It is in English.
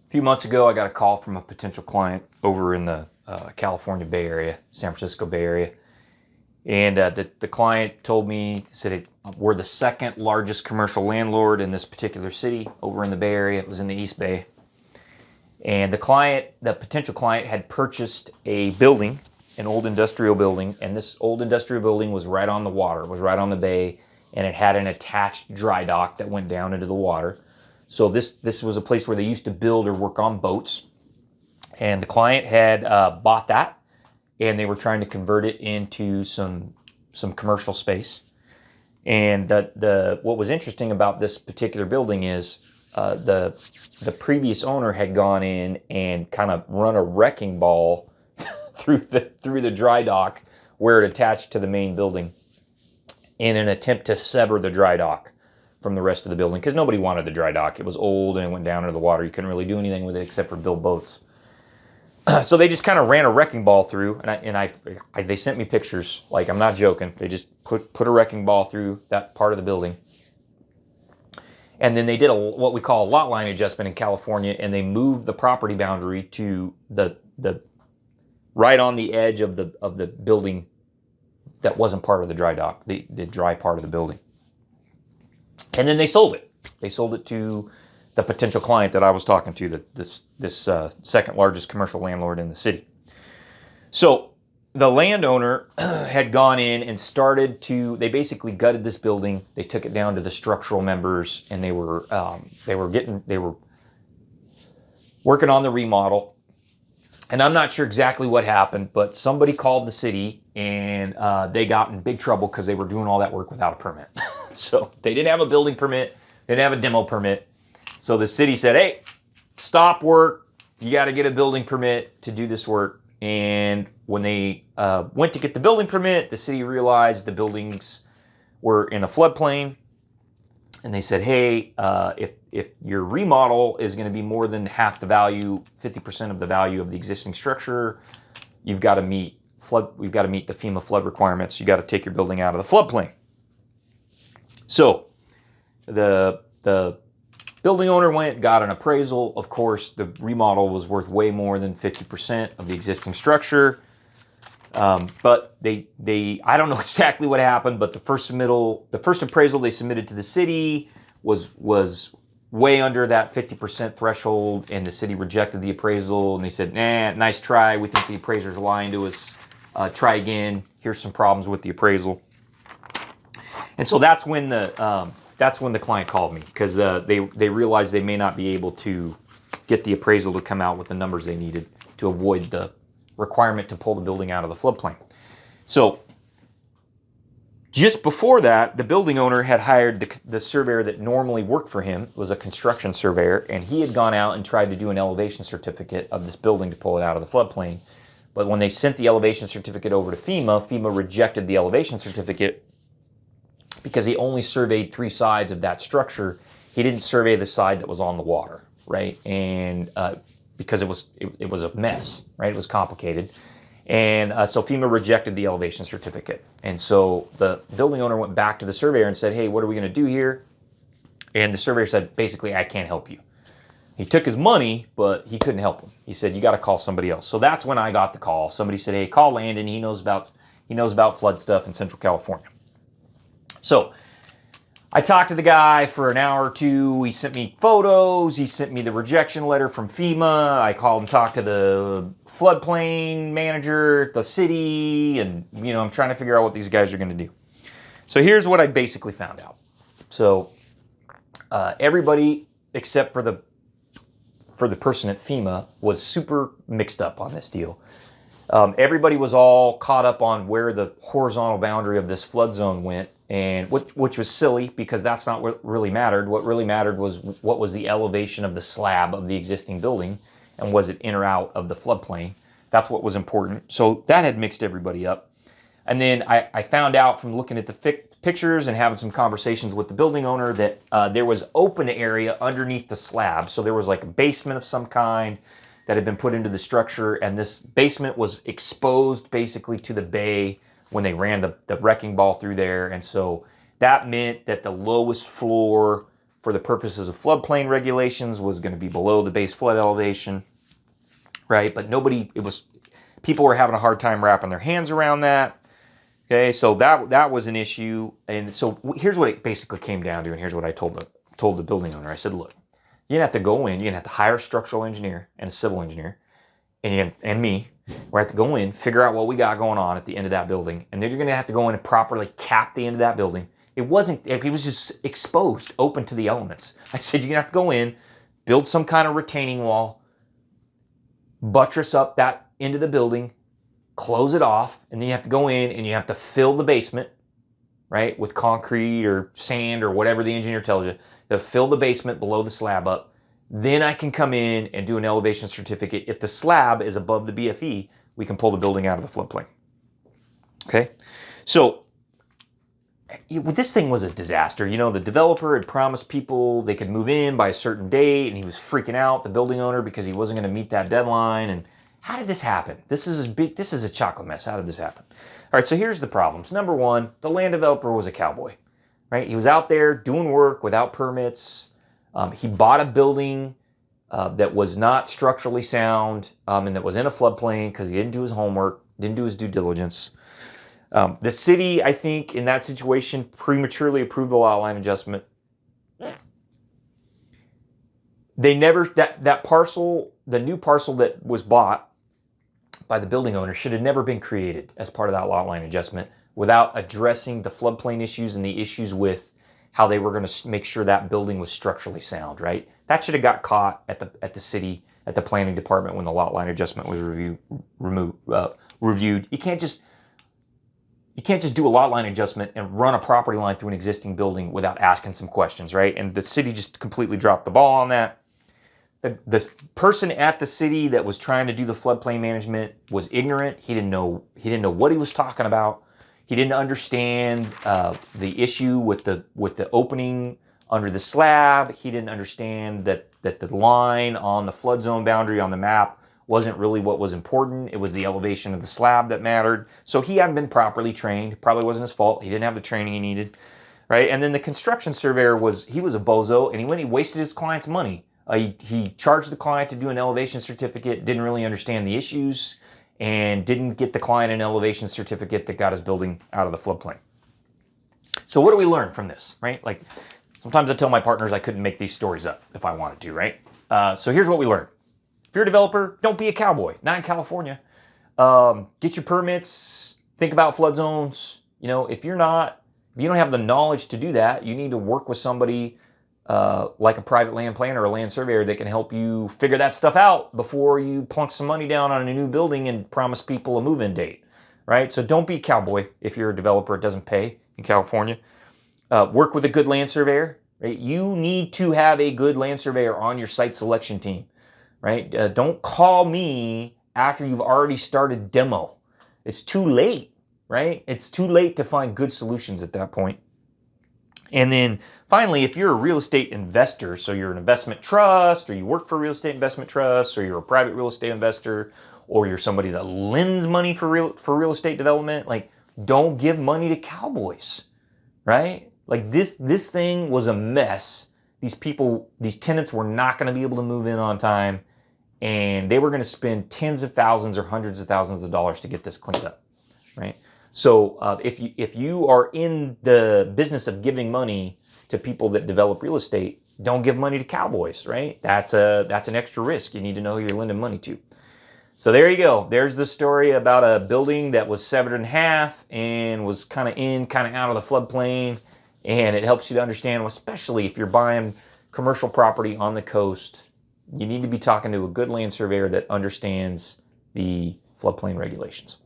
A few months ago, I got a call from a potential client over in the California Bay Area, San Francisco Bay Area. And the client told me, said, we're the second largest commercial landlord in this particular city over in the Bay Area. It was in the East Bay. And the potential client had purchased a building, an old industrial building. And this old industrial building was right on the water, was right on the bay. And it had an attached dry dock that went down into the water. So this was a place where they used to build or work on boats. And the client had bought that, and they were trying to convert it into some commercial space. And what was interesting about this particular building is the previous owner had gone in and kind of run a wrecking ball through the dry dock where it attached to the main building in an attempt to sever the dry dock from the rest of the building, because nobody wanted the dry dock. It was old and it went down into the water. You couldn't really do anything with it except for build boats. So they just kind of ran a wrecking ball through, and they sent me pictures. Like, I'm not joking. They just put a wrecking ball through that part of the building. And then they did what we call a lot line adjustment in California, and they moved the property boundary to the right on the edge of the building that wasn't part of the dry dock, the dry part of the building. And then they sold it. They sold it to the potential client that I was talking to, this second largest commercial landlord in the city. So the landowner had gone in and they basically gutted this building. They took it down to the structural members, and they were working on the remodel. And I'm not sure exactly what happened, but somebody called the city, and they got in big trouble because they were doing all that work without a permit. So they didn't have a building permit, they didn't have a demo permit. So the city said, hey, stop work. You got to get a building permit to do this work. And when they went to get the building permit, the city realized the buildings were in a floodplain. And they said, hey, if your remodel is going to be more than half the value, 50% of the value of the existing structure, we've got to meet the FEMA flood requirements. You got to take your building out of the floodplain. So the building owner got an appraisal. Of course, the remodel was worth way more than 50% of the existing structure. But I don't know exactly what happened, but the first appraisal they submitted to the city was way under that 50% threshold, and the city rejected the appraisal, and they said, nah, nice try. We think the appraiser's lying to us. Try again. Here's some problems with the appraisal. And so that's when the client called me, because they realized they may not be able to get the appraisal to come out with the numbers they needed to avoid the requirement to pull the building out of the floodplain. So just before that, the building owner had hired the surveyor that normally worked for him. It was a construction surveyor, and he had gone out and tried to do an elevation certificate of this building to pull it out of the floodplain. But when they sent the elevation certificate over to FEMA rejected the elevation certificate because he only surveyed 3 sides of that structure. He didn't survey the side that was on the water, right? And because it was a mess, right? It was complicated. And so FEMA rejected the elevation certificate. And so the building owner went back to the surveyor and said, hey, what are we going to do here? And the surveyor said, basically, I can't help you. He took his money, but he couldn't help him. He said, you got to call somebody else. So that's when I got the call. Somebody said, hey, call Landon. He knows about flood stuff in Central California. So I talked to the guy for an hour or two. He sent me photos. He sent me the rejection letter from FEMA. I called and talked to the floodplain manager, the city, and I'm trying to figure out what these guys are going to do. So here's what I basically found out. So everybody except for the person at FEMA was super mixed up on this deal. Everybody was all caught up on where the horizontal boundary of this flood zone went, and which was silly, because that's not what really mattered. What really mattered was what was the elevation of the slab of the existing building, and was it in or out of the floodplain. That's what was important. So that had mixed everybody up. And then I found out from looking at the pictures and having some conversations with the building owner that there was open area underneath the slab. So there was like a basement of some kind that had been put into the structure, and this basement was exposed basically to the bay when they ran the wrecking ball through there. And so that meant that the lowest floor for the purposes of floodplain regulations was going to be below the base flood elevation, right? But people were having a hard time wrapping their hands around that. Okay, so that was an issue. And so here's what it basically came down to, and here's what I told the building owner. I said, look, you're gonna have to go in, you're gonna have to hire a structural engineer and a civil engineer, and me. We're gonna have to go in, figure out what we got going on at the end of that building, and then you're gonna have to go in and properly cap the end of that building. It was just exposed, open to the elements. I said, you're gonna have to go in, build some kind of retaining wall, buttress up that end of the building, close it off, and then you have to go in and you have to fill the basement, right, with concrete or sand or whatever the engineer tells you. To fill the basement below the slab up. Then I can come in and do an elevation certificate. If the slab is above the BFE, we can pull the building out of the floodplain. Okay, so this thing was a disaster. You know, the developer had promised people they could move in by a certain date, and he was freaking out, the building owner, because he wasn't going to meet that deadline. And how did this happen? This is a chocolate mess. How did this happen? All right, so here's the problems. Number one, the land developer was a cowboy, right? He was out there doing work without permits. He bought a building that was not structurally sound and that was in a floodplain because he didn't do his homework, didn't do his due diligence. The city, I think, in that situation, prematurely approved the lot line adjustment. They never, that parcel, the new parcel that was bought by the building owner should have never been created as part of that lot line adjustment without addressing the floodplain issues and the issues with how they were going to make sure that building was structurally sound, right? That should have got caught at the city, at the planning department when the lot line adjustment was reviewed. You can't just do a lot line adjustment and run a property line through an existing building without asking some questions, right? And the city just completely dropped the ball on that. The person at the city that was trying to do the floodplain management was ignorant. He didn't know what he was talking about. He didn't understand the issue with the opening under the slab. He didn't understand that the line on the flood zone boundary on the map wasn't really what was important. It was the elevation of the slab that mattered. So he hadn't been properly trained. Probably wasn't his fault. He didn't have the training he needed, right? And then the construction surveyor was a bozo, and he wasted his client's money. He charged the client to do an elevation certificate, didn't really understand the issues, and didn't get the client an elevation certificate that got his building out of the floodplain. So what do we learn from this, right? Like, sometimes I tell my partners I couldn't make these stories up if I wanted to, right? So here's what we learned. If you're a developer, don't be a cowboy. Not in California. Get your permits. Think about flood zones. You know, if you don't have the knowledge to do that, you need to work with somebody like a private land planner or a land surveyor that can help you figure that stuff out before you plunk some money down on a new building and promise people a move-in date, right? So don't be a cowboy if you're a developer. It doesn't pay in California. Work with a good land surveyor, right? You need to have a good land surveyor on your site selection team, right? Don't call me after you've already started demo. It's too late, right? It's too late to find good solutions at that point. And then finally, if you're a real estate investor, so you're an investment trust, or you work for a real estate investment trust, or you're a private real estate investor, or you're somebody that lends money for real estate development, like, don't give money to cowboys, right? Like, this thing was a mess. These tenants were not going to be able to move in on time, and they were going to spend tens of thousands or hundreds of thousands of dollars to get this cleaned up, right? So if you are in the business of giving money to people that develop real estate, don't give money to cowboys, right? That's an extra risk. You need to know who you're lending money to. So there you go. There's the story about a building that was severed in half and was kind of in, kind of out of the floodplain. And it helps you to understand, especially if you're buying commercial property on the coast, you need to be talking to a good land surveyor that understands the floodplain regulations.